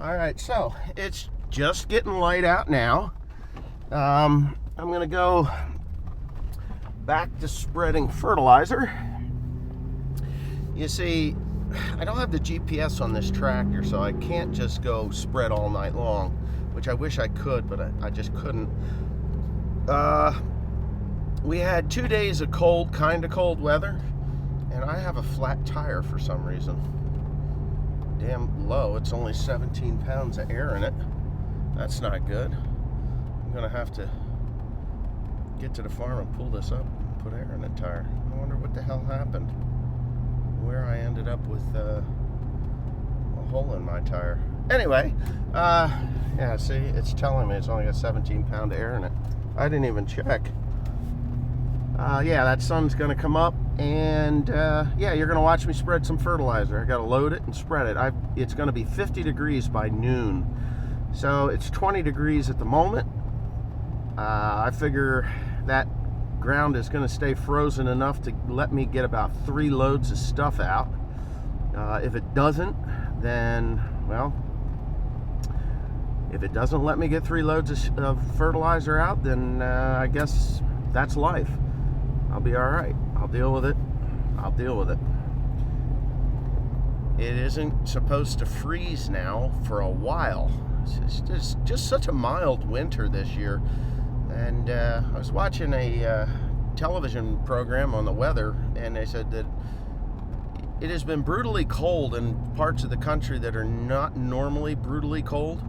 Alright, so it's just getting light out now. I'm going to go back to spreading fertilizer. You see, I don't have the GPS on this tractor, so I can't just go spread all night long, which I wish I could, but I just couldn't. We had 2 days of cold, kind of cold weather, and I have a flat tire for some reason. Damn low. It's only 17 pounds of air in it. That's not good. I'm gonna have to get to the farm and pull this up and put air in the tire. I wonder what the hell happened, where I ended up with a hole in my tire. Anyway, yeah, see, it's telling me it's only got 17 pounds of air in it. I didn't even check. Yeah, that sun's gonna come up, and yeah, you're gonna watch me spread some fertilizer. I gotta load it and spread it. It's gonna be 50 degrees by noon, so it's 20 degrees at the moment. I figure that ground is gonna stay frozen enough to let me get about 3 loads of stuff out. If it doesn't, then, well, if it doesn't let me get 3 loads of fertilizer out, then I guess that's life. I'll be all right. I'll deal with it. I'll deal with it. It isn't supposed to freeze now for a while. It's just such a mild winter this year. And I was watching a television program on the weather, and they said that it has been brutally cold in parts of the country that are not normally brutally cold.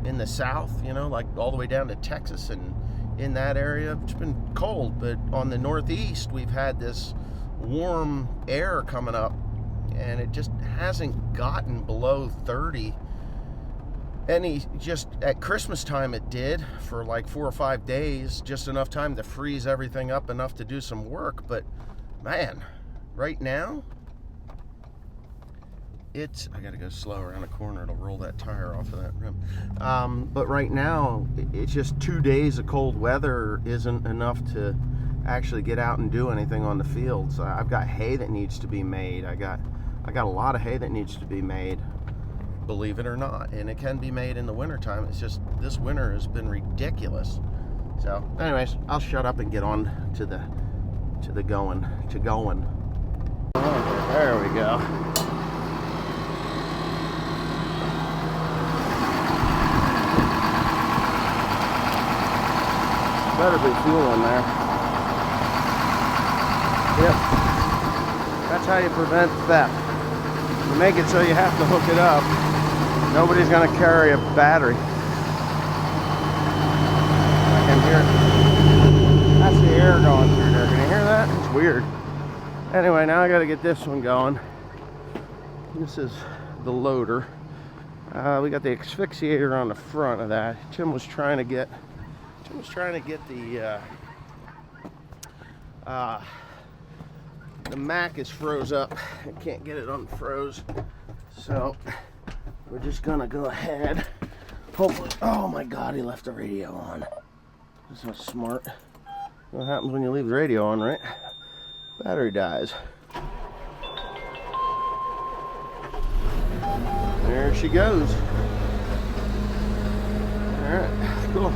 In the south, you know, like all the way down to Texas, and in that area it's been cold, but on the northeast we've had this warm air coming up, and it just hasn't gotten below 30. Just at Christmas time it did for like 4 or 5 days, just enough time to freeze everything up enough to do some work. But man, right now I gotta go slow around the corner. It'll roll that tire off of that rim. But right now, it's just 2 days of cold weather isn't enough to actually get out and do anything on the fields. I've got hay that needs to be made. I got a lot of hay that needs to be made, believe it or not. And it can be made in the wintertime. It's just this winter has been ridiculous. So, anyways, I'll shut up and get on to going. Okay, there we go. Better be fuel in there. Yep. That's how you prevent theft. You make it so you have to hook it up. Nobody's going to carry a battery. I can hear it. That's the air going through there. Can you hear that? It's weird. Anyway, now I got to get this one going. This is the loader. We got the asphyxiator on the front of that. Tim was trying to get the Mac is froze up. I can't get it unfroze, so we're just gonna go ahead. Hopefully, oh my God, he left the radio on. That's not smart. What happens when you leave the radio on, right? Battery dies. There she goes. All right, cool.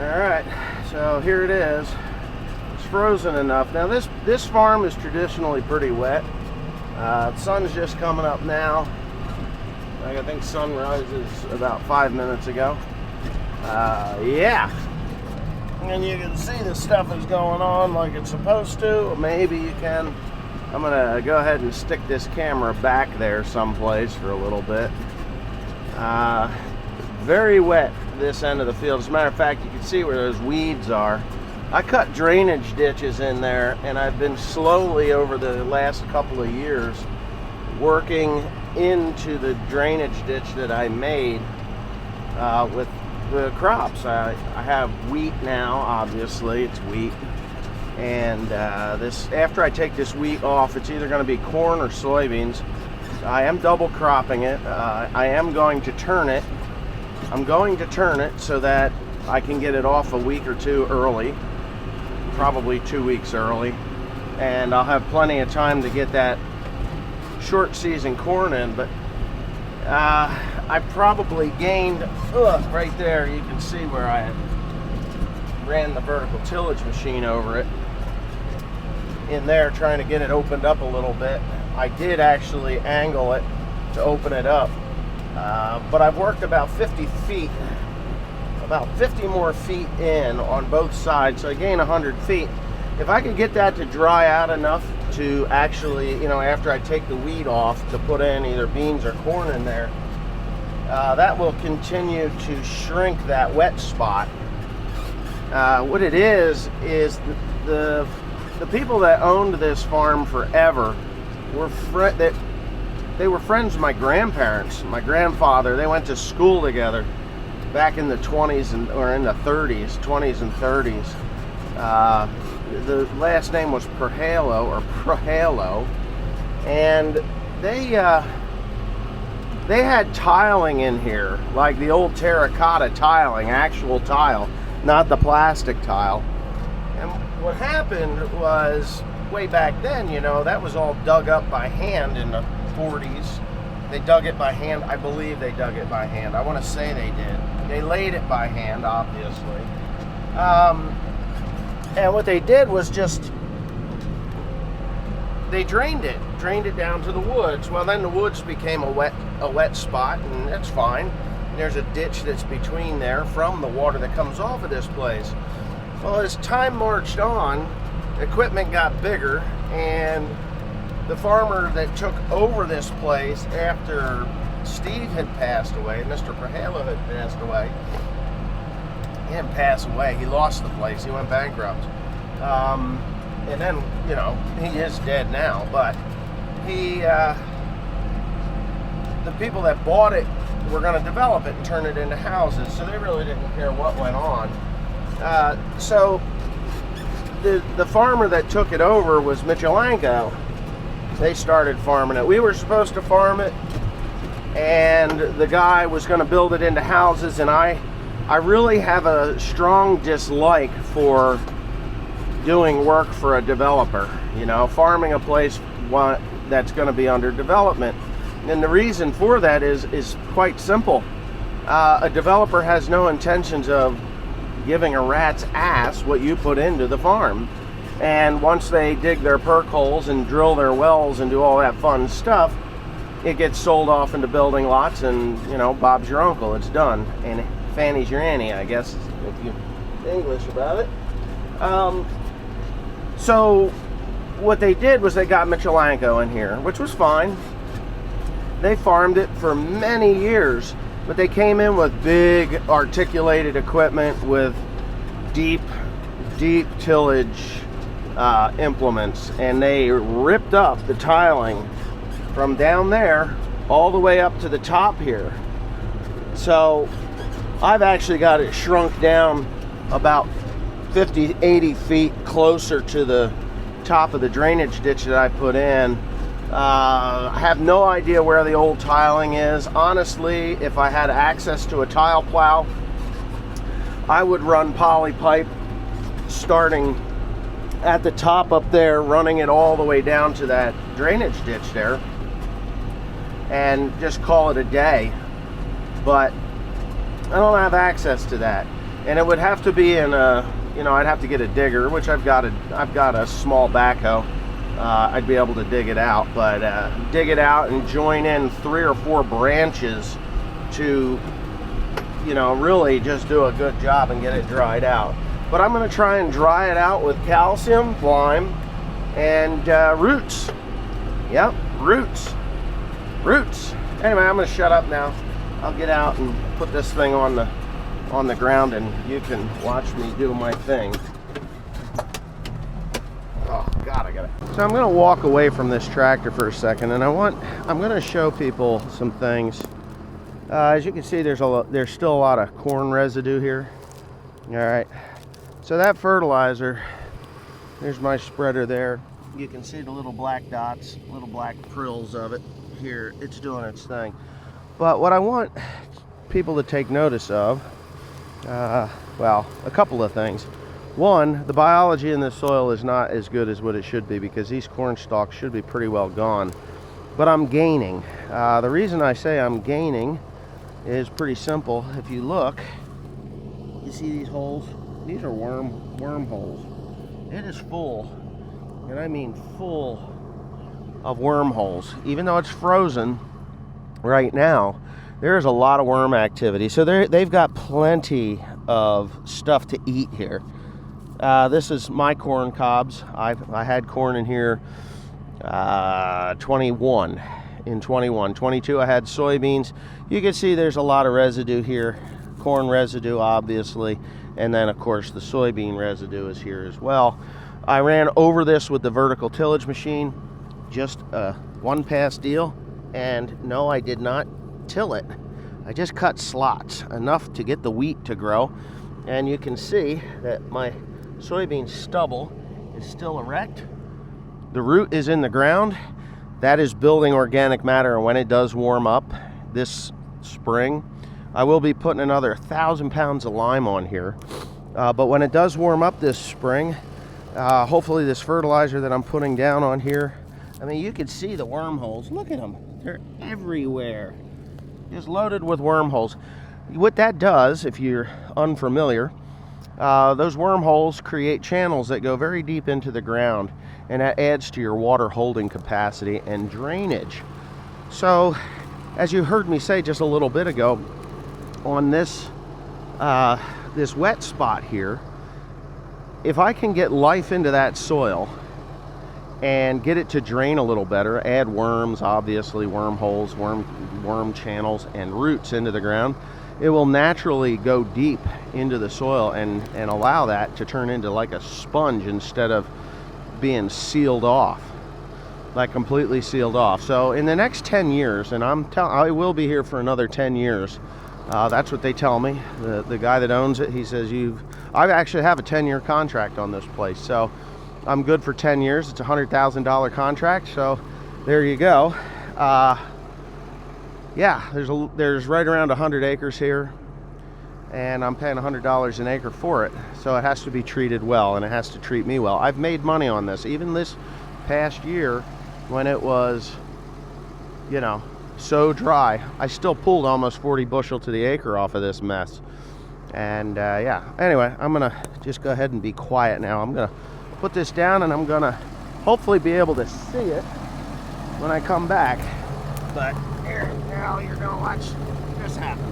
Alright, so here it is. It's frozen enough. Now this farm is traditionally pretty wet. The sun's just coming up now. I think sunrise is about 5 minutes ago. Yeah. And you can see the stuff is going on like it's supposed to. Maybe you can. I'm gonna go ahead and stick this camera back there someplace for a little bit. Very wet this end of the field. As a matter of fact, you can see where those weeds are. I cut drainage ditches in there, and I've been slowly over the last couple of years working into the drainage ditch that I made with the crops. I have wheat now, obviously, it's wheat. And this, after I take this wheat off, it's either going to be corn or soybeans. I am double cropping it. I am going to turn it. I'm going to turn it so that I can get it off a week or two early, probably 2 weeks early, and I'll have plenty of time to get that short season corn in. But I probably gained, right there, you can see where I ran the vertical tillage machine over it in there, trying to get it opened up a little bit. I did actually angle it to open it up, but I've worked about 50 feet, about 50 more feet in on both sides, so I gain 100 feet. If I could get that to dry out enough to actually, you know, after I take the weed off, to put in either beans or corn in there, that will continue to shrink that wet spot. What it is the people that owned this farm forever were they were friends with my grandparents. My grandfather, they went to school together back in the 20s or in the 30s, 20s and 30s. The last name was Prahalo, and they had tiling in here, like the old terracotta tiling, actual tile, not the plastic tile. And what happened was, way back then, you know, that was all dug up by hand in the 40s. They dug it by hand. I believe they dug it by hand. I want to say they did. They laid it by hand, obviously. And what they did was just, they drained it down to the woods. Well, then the woods became a wet spot, and that's fine. And there's a ditch that's between there from the water that comes off of this place. Well, as time marched on, equipment got bigger, and the farmer that took over this place after Steve had passed away, Mr. Prahalo had passed away. He didn't pass away, he lost the place, he went bankrupt. And then, you know, he is dead now, but the people that bought it were going to develop it and turn it into houses, so they really didn't care what went on. So the farmer that took it over was Michelanko. They started farming it. We were supposed to farm it, and the guy was going to build it into houses, and I really have a strong dislike for doing work for a developer, you know, farming a place that's going to be under development. And the reason for that is quite simple. A developer has no intentions of giving a rat's ass what you put into the farm. And once they dig their perk holes and drill their wells and do all that fun stuff, it gets sold off into building lots, and, you know, Bob's your uncle. It's done. And Fanny's your Annie, I guess, if you're English about it. So what they did was they got Michelanko in here, which was fine. They farmed it for many years, but they came in with big articulated equipment with deep tillage implements, and they ripped up the tiling from down there all the way up to the top here. So I've actually got it shrunk down about 50-80 feet closer to the top of the drainage ditch that I put in. I have no idea where the old tiling is. Honestly, if I had access to a tile plow, I would run poly pipe starting at the top up there, running it all the way down to that drainage ditch there, and just call it a day. But I don't have access to that. and it would have to be in a, you know, I'd have to get a digger, which I've got a small backhoe. I'd be able to dig it out, but dig it out and join in 3 or 4 branches to, you know, really just do a good job and get it dried out. But I'm going to try and dry it out with calcium, lime, and roots. Yep, roots. Anyway, I'm going to shut up now. I'll get out and put this thing on the ground, and you can watch me do my thing. Oh God, I got it. So I'm going to walk away from this tractor for a second, and I'm going to show people some things. As you can see, there's still a lot of corn residue here. All right. So that fertilizer, there's my spreader there. You can see the little black dots, little black frills of it here. It's doing its thing. But what I want people to take notice of, well, a couple of things. One, the biology in this soil is not as good as what it should be, because these corn stalks should be pretty well gone. But I'm gaining. The reason I say I'm gaining is pretty simple. If you look, you see these holes? These are worm holes. It is full, and I mean full of wormholes. Even though it's frozen right now, there's a lot of worm activity. So they've got plenty of stuff to eat here. This is my corn cobs. I had corn in here 21. 22 I had soybeans. You can see there's a lot of residue here. Corn residue, obviously, and then of course the soybean residue is here as well. I ran over this with the vertical tillage machine, just a one pass deal, and no, I did not till it. I just cut slots enough to get the wheat to grow, and you can see that my soybean stubble is still erect. The root is in the ground. That is building organic matter, and when it does warm up this spring, I will be putting another 1,000 pounds of lime on here. But when it does warm up this spring, hopefully this fertilizer that I'm putting down on here, I mean, you can see the wormholes. Look at them. They're everywhere. Just loaded with wormholes. What that does, if you're unfamiliar, those wormholes create channels that go very deep into the ground, and that adds to your water holding capacity and drainage. So, as you heard me say just a little bit ago, on this this wet spot here, if I can get life into that soil and get it to drain a little better, add worms, obviously, wormholes, worm channels, and roots into the ground, it will naturally go deep into the soil and allow that to turn into like a sponge instead of being sealed off, like completely sealed off. So in the next 10 years, and I will be here for another 10 years. That's what they tell me. The guy that owns it, he says I actually have a 10-year contract on this place, so I'm good for 10 years. It's a $100,000 contract, so there you go. Yeah, there's right around 100 acres here, and I'm paying $100 an acre for it, so it has to be treated well, and it has to treat me well. I've made money on this. Even this past year, when it was, you know, so dry, I still pulled almost 40 bushel to the acre off of this mess. And yeah, anyway, I'm gonna just go ahead and be quiet now. I'm gonna put this down, and I'm gonna hopefully be able to see it when I come back. But here, now you're gonna watch this happen.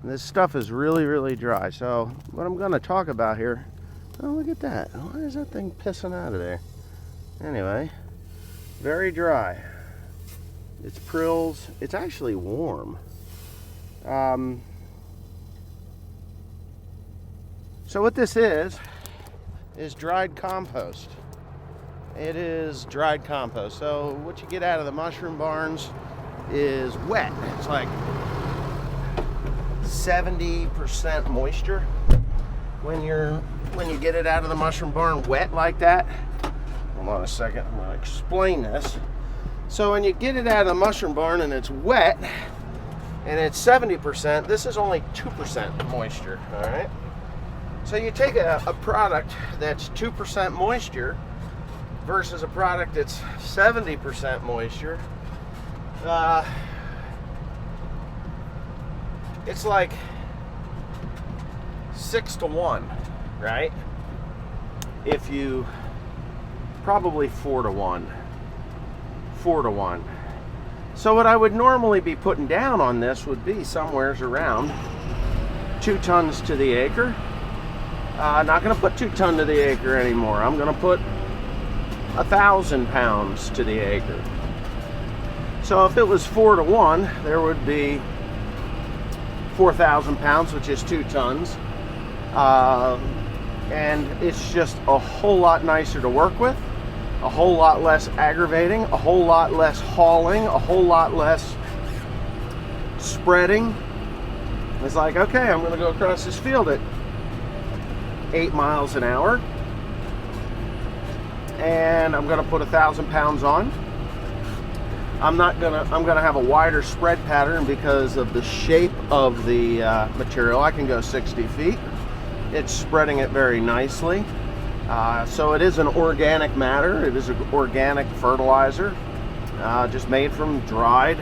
This stuff is really, really dry. So what I'm going to talk about here, oh, look at that. Why is that thing pissing out of there? Anyway, very dry. It's prills. It's actually warm. So what this is dried compost. It is dried compost. So what you get out of the mushroom barns is wet. It's like 70% moisture when you get it out of the mushroom barn wet like that. Hold on a second, I'm going to explain this. So when you get it out of the mushroom barn and it's wet and it's 70%, this is only 2% moisture, all right? So you take a product that's 2% moisture versus a product that's 70% moisture, it's like 6 to 1, right? If you, probably 4 to 1. 4 to 1. So what I would normally be putting down on this would be somewheres around 2 tons to the acre. Not going to put 2 tons to the acre anymore. I'm going to put 1,000 pounds to the acre. So if it was 4 to 1, there would be 4,000 pounds, which is 2 tons. And it's just a whole lot nicer to work with, a whole lot less aggravating, a whole lot less hauling, a whole lot less spreading. It's like, okay, I'm going to go across this field at 8 miles an hour, and I'm going to put 1,000 pounds on. I'm gonna have a wider spread pattern because of the shape of the material. I can go 60 feet. It's spreading it very nicely. So it is an organic matter. It is an organic fertilizer, just made from dried,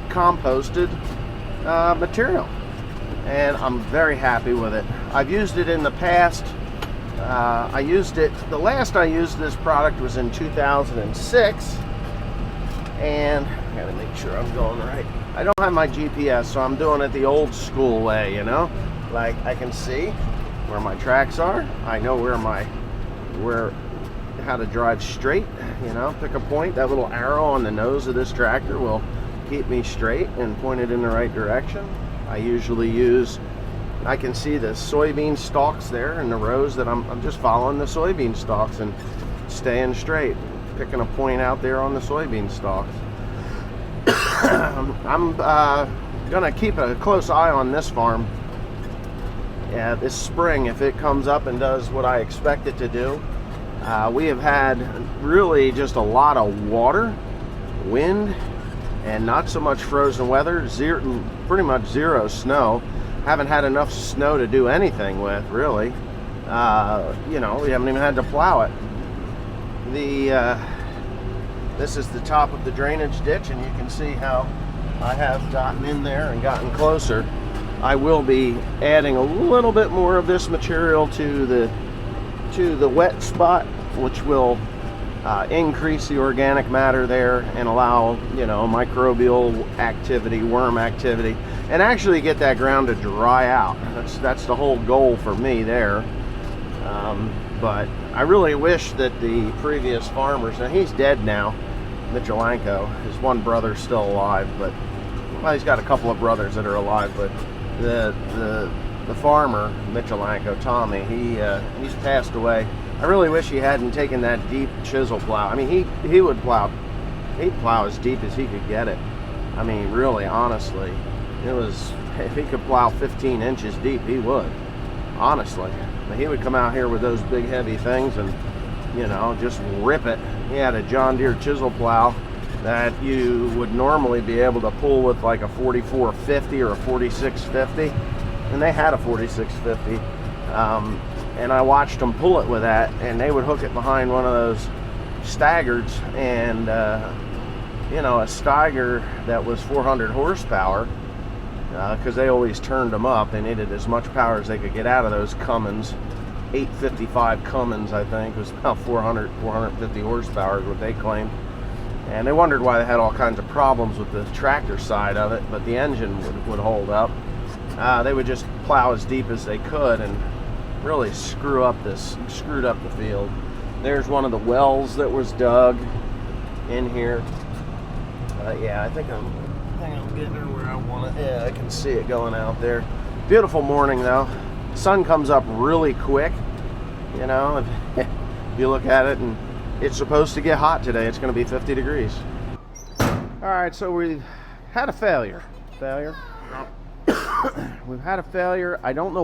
composted material. And I'm very happy with it. I've used it in the past. The last I used this product was in 2006. And I gotta make sure I'm going right. I don't have my GPS, so I'm doing it the old school way, you know? Like, I can see where my tracks are. I know how to drive straight, you know? Pick a point. That little arrow on the nose of this tractor will keep me straight and point it in the right direction. I usually I can see the soybean stalks there in the rows that I'm just following the soybean stalks and staying straight. Picking a point out there on the soybean stalks. I'm gonna keep a close eye on this farm this spring if it comes up and does what I expect it to do. We have had really just a lot of water, wind, and not so much frozen weather. Pretty much zero snow. Haven't had enough snow to do anything with, really. You know, we haven't even had to plow it. This is the top of the drainage ditch, and you can see how I have gotten in there and gotten closer. I will be adding a little bit more of this material to the wet spot, which will increase the organic matter there and allow, you know, microbial activity, worm activity, and actually get that ground to dry out. That's the whole goal for me there. But I really wish that the previous farmers, and he's dead now, Michelanko, his one brother's still alive, but, well, he's got a couple of brothers that are alive, but the farmer, Michelanko, Tommy, he's passed away. I really wish he hadn't taken that deep chisel plow. I mean, he would plow, he'd plow as deep as he could get it. I mean, really, honestly, if he could plow 15 inches deep, he would, honestly. He would come out here with those big heavy things and, you know, just rip it. He had a John Deere chisel plow that you would normally be able to pull with like a 4450 or a 4650, and they had a 4650. And I watched them pull it with that, and they would hook it behind one of those Stagers, and you know, a Steiger that was 400 horsepower, because they always turned them up. They needed as much power as they could get out of those Cummins. 855 Cummins, I think, was about 450 horsepower is what they claimed. And they wondered why they had all kinds of problems with the tractor side of it, but the engine would hold up. they would just plow as deep as they could and really screwed up the field. There's one of the wells that was dug in here. Yeah, I think I'm getting her where I want it. Yeah, I can see it going out there. Beautiful morning though. Sun comes up really quick, you know. If you look at it, and it's supposed to get hot today. It's going to be 50 degrees. All right, so we had a failure. We've had a failure. I don't know